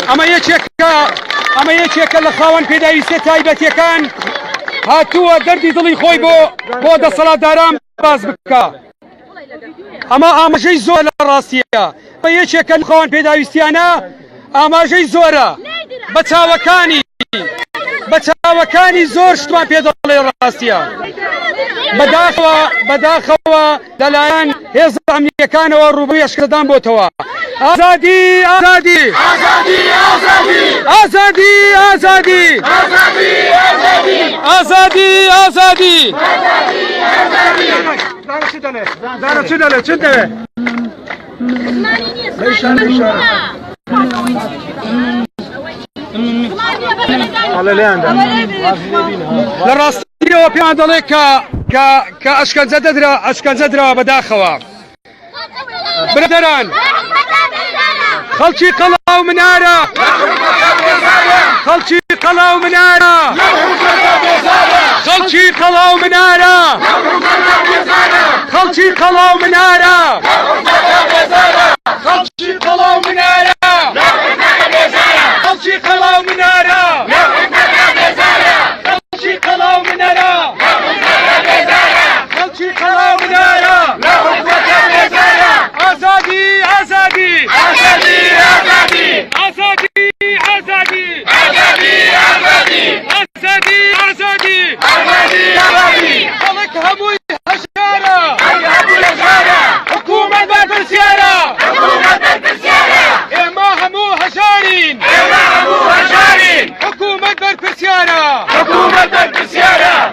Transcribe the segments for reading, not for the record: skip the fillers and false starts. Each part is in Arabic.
ئەمە یەکێکە لە خاوەن پێداویستە تایبەتیەکان هاتووە دەردی دڵی خۆی بۆ دەسەڵاتداران باز بکە. ئەمە ئاماژەی زۆر لە ڕاستیە بە یەکێکە لە خاوەن پێداویستیانە ئاماژەی زۆرە بە چاوەکانی زۆر شتمان پێ دەڵێ ڕاستیە. بەداخەوە لەلایەن هێزە ئەمنیەکانەوە ڕووبەری ئەشکەدان بۆتەوە. ئازادی ئازادی ئازادی ئازادی ئازادی ئازادی لە ڕاستیەوە پێیان دەڵێ کە ئەشکەنجە درا بەداخەوە. برادەران خەڵکی قەڵاو منارە خەڵکی قەڵاو منارە خەڵکی قەڵاو منارە خەڵکی قەڵاو منارە خەڵکی قەڵاو منارە خەڵکی قەڵاو منارە خەڵکی قەڵاو منارە خەڵکی قەڵاو منارە ئازادی ئازادی ئازادی ئازادی ئازادی ئازادی ئازادی ئازادی ئازادی ئازادی ئازادی خەڵک هەمووی هەژارە حکوومەت بەرپرسیارە ئێمە هەموو هەژارین حکوومەت بەرپرسیارە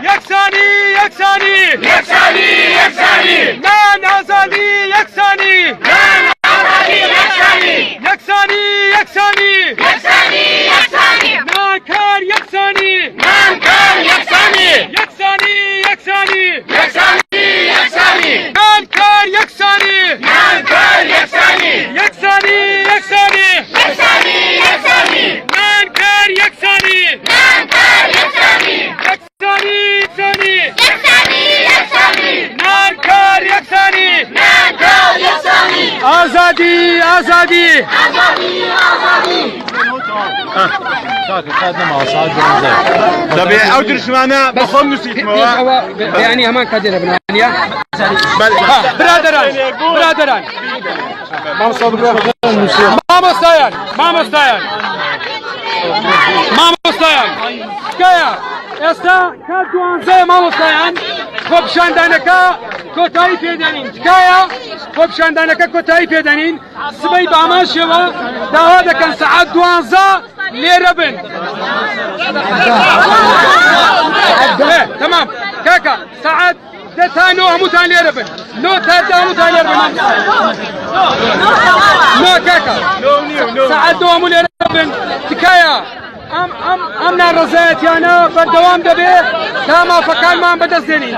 یەکسانی یەکسانی یەکسانی یەکسانی نان ئازادی یەکسانی نان ئازادی یەکسانی یەکسانی یەکسانی یەکسانی یەکسانی نان کار یەکسانی نان کار یەکسانی یەکسانی یەکسانی یەکسانی یەکسانی نان کار یەکسانی نان کار یەکسانی یەکسانی یەکسانی یەکسانی یەکسانی نان کار یەکسانی نان کار یەکسانی یەکسانی یەکسانی یەکسانی یەکسانی نان کار یەکسانی نان کار یەکسانی ئازادی ئازادی ئازادی ئازادی دەبێ ئەو درشمانە بەخۆم نووسیتمەوە بەیانی هەمان کاتێرە بنانە برادەران مامۆستایان تکایە ئێستا کات 12 مامۆستایان خۆپیشاندانەکە کۆتایی پێدەنین تکایە خۆپیشاندانەکە کۆتایی پێدەنین سبەی بە ئامان شێوە داوا دەکەن سەعات 12 لێرە بن. تەمام کاکە سەعات 10 تا 9 هەمووتان لێرە بن 9 تا 10 هەمووتان لێرە بن کاکە سەعات 2 هەموو لێرە بن تکایە ئەم ناڕەزایەتیانە بەردەوام دەبێت تا مافەکانمان بەدەست دێنین.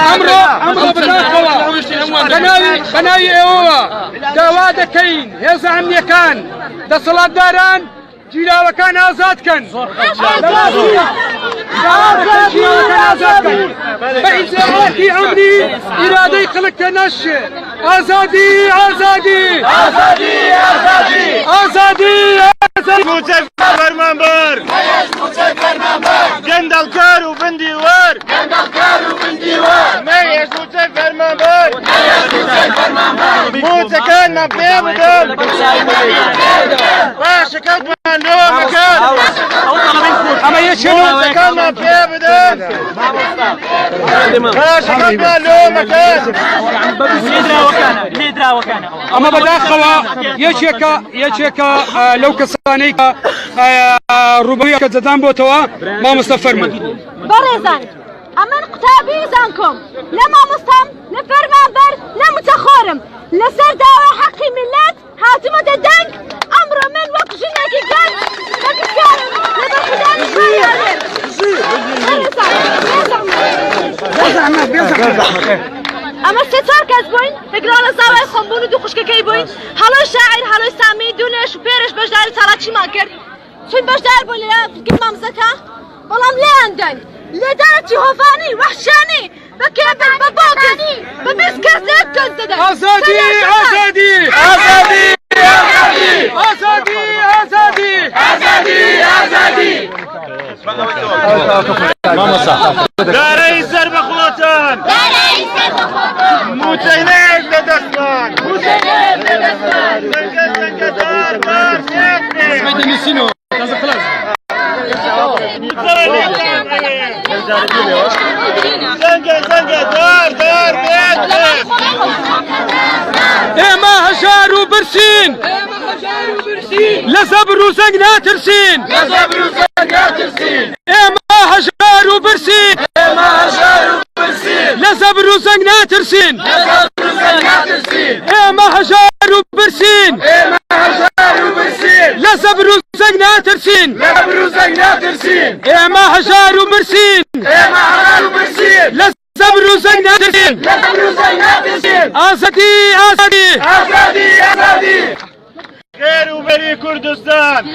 ئەمڕۆ بەداخەوە بە ناوی ئێوەوە داوا دەکەین هێزە ئەمنیەکان دەسەڵاتداران جیلاوەکان ئازادکەن بە ئیجازەتی ئەمنی ئیرادەی خەڵک تێنەشێ. ئازادی ئازادی ئازادی ئازادی ئازادی موچەک فەرمانبەر گەندەڵکار و بندی وەر مەیەش موچەک فەرمانبەر موچەکانمان پێ بدەن باشەکەوتمان لۆ مەکەن ئەمە موچەکانمان پێ بدەن باشەکەوتمان لۆ مەکەن ئەمە بەداخەوە یەکێکە لەو کەسانەی کە ڕوبەری ئەشکەنجەدان بۆتەوە. مامۆستا فەرموو. بەڕێزان ئەمن قوتابی زانکۆم لە مامۆستام لە فەرمانبەر لە متەخۆرم لەسەر داوا حەقی ملت هاتومە دەنگ. ئەمڕۆ من وەک ژنێکی گەنج بەکارم لەبەر خوددانی ئەمە سێ چوار کەس بووین لەگرا لە زاوای خۆمبوون و دوو خوشکەکەی بووین. هەڵۆی شاعیر هەڵۆی سامی دوونێش و پێرش بەشداری چاڵاچیمان کرد چون بەشدار بوو لە مامزەکە بەڵام لێیان دەنگ لێدانەتی هۆفانی وەحشانی بە کێبن بە بۆگەنی بە 20 کەس لێک کەس دەدەن. ئازادی ئازادی ئازادی دنيسينو خلاص زنقة دار بيت اما هجار وبرسين لزبر وزنق ناترسين اما هجار وبرسين لزبر وزنق ناترسين اما هجار وبرسين لزبر وزنق ناترسين اما هجار وبرسين لزبر وزنق ناترسين آزادي خير وبري كردستان